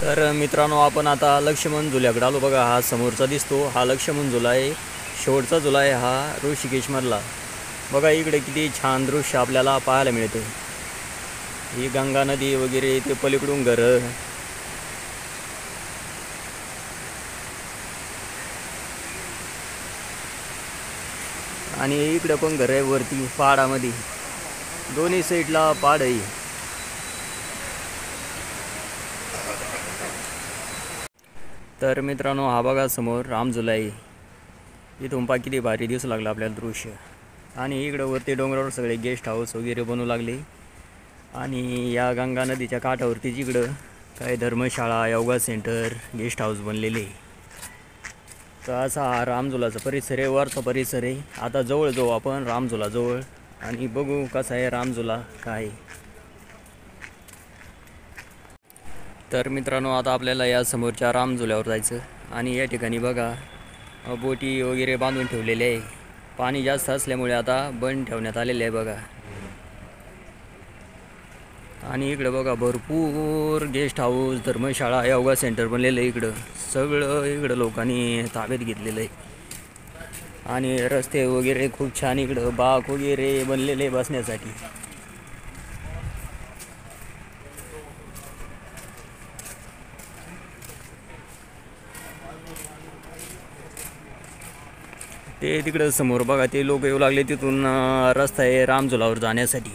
तर मित्रांनो, आपण आता लक्ष्मण झुल्याकडे आलो बघा. हा समोरचा दिसतो हा लक्ष्मण झुला आहे. शेवटचा झुला आहे हा ऋषिकेशमधला. बघा इकडे किती छान दृश्य आपल्याला पाहायला मिळते. ही गंगा नदी वगैरे, ते पलीकडून घर, आणि इकडे पण घर आहे वरती पहाडामध्ये. दोन्ही साईडला पहाड आहे. तर मित्रांनो, हा बघा समोर रामझुला आहे. इथून पहा किती भारी दिसू लागलं आपल्याला दृश्य. आणि इकडं वरती डोंगरावर सगळे गेस्ट हाऊस वगैरे बनवू लागले. आणि या गंगा नदीच्या काठावरती इकडं काय धर्मशाळा, योगा सेंटर, गेस्ट हाऊस बनलेले. तर असा हा रामझुलाचा परिसर आहे, वरचा परिसर आहे. आता जवळ जाऊ आपण रामझुला जवळ आणि बघू कसा आहे रामझुला काय. तर मित्रांनो, आता आपल्याला या समोरच्या रामझुल्यावर जायचं. आणि या ठिकाणी बघा बोटी वगैरे बांधून ठेवलेले आहे. पाणी जास्त असल्यामुळे आता बंद ठेवण्यात आलेले आहे बघा. आणि इकडं बघा भरपूर गेस्ट हाऊस, धर्मशाळा, योगा सेंटर बनलेलं आहे. इकडं सगळं इकडं लोकांनी ताब्यात घेतलेलं आहे. आणि रस्ते वगैरे खूप छान, इकडं बाग वगैरे बनलेले बसण्यासाठी. ते तिकडं समोर बघा ते लोक येऊ लागले. तिथून रस्ता आहे रामझुलावर जाण्यासाठी.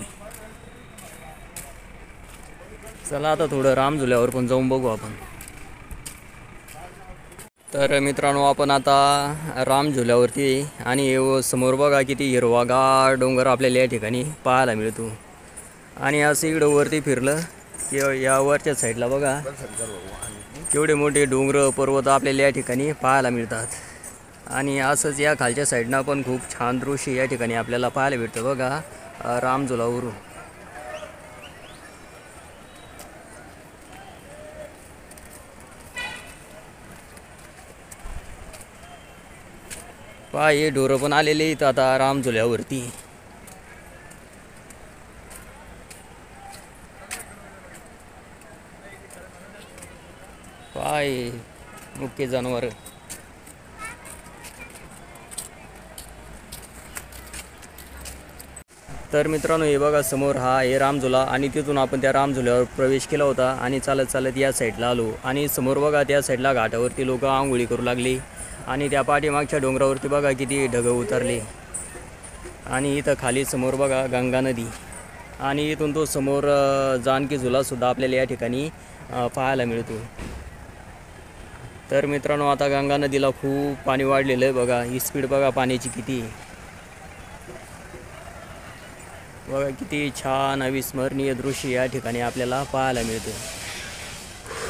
चला आता थोडं रामझुल्यावर पण जाऊन बघू आपण. तर मित्रांनो, आपण आता रामझुल्यावरती आणि समोर बघा किती हिरवागार डोंगर आपल्याला या ठिकाणी पाहायला मिळतो. आणि असं इकडं वरती फिरलं की या वरच्या साईडला बघा केवढे मोठे डोंगर पर्वत आपल्याला या ठिकाणी पाहायला मिळतात. आणि असंच या खालच्या साईडनं पण खूप छान दृश्य या ठिकाणी आपल्याला पाहायला मिळतं बघा रामझुलावरून. पहा हे ढोरं पण आलेले इथं आता रामझुल्यावरती. पहा हे मुख्य जनावर. तर मित्रांनो, हे बघा समोर हा आहे रामझुला. आणि तिथून आपण त्या रामझुल्यावर प्रवेश केला होता आणि चालत चालत या साईडला आलो. आणि समोर बघा त्या साईडला घाटावरती लोक आंघोळी करू लागली. आणि त्या पाठीमागच्या डोंगरावरती बघा किती ढग उतरले. आणि इथं खाली समोर बघा गंगा नदी. आणि इथून तो समोर जानकी झुलासुद्धा आपल्याला या ठिकाणी पाहायला मिळतो. तर मित्रांनो, आता गंगा नदीला खूप पाणी वाढलेलं आहे बघा. ही स्पीड बघा पाण्याची किती. बघा किती छान अविस्मरणीय दृश्य या ठिकाणी आपल्याला पाहायला मिळतं.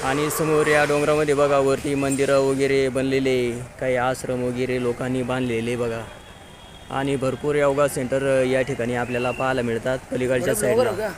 आणि समोर या डोंगरामध्ये बघा वरती मंदिरं वगैरे बनलेले, काही आश्रम वगैरे लोकांनी बांधलेले बघा. आणि भरपूर योगा सेंटर या ठिकाणी आपल्याला पाहायला मिळतात पलीकडच्या साईडला.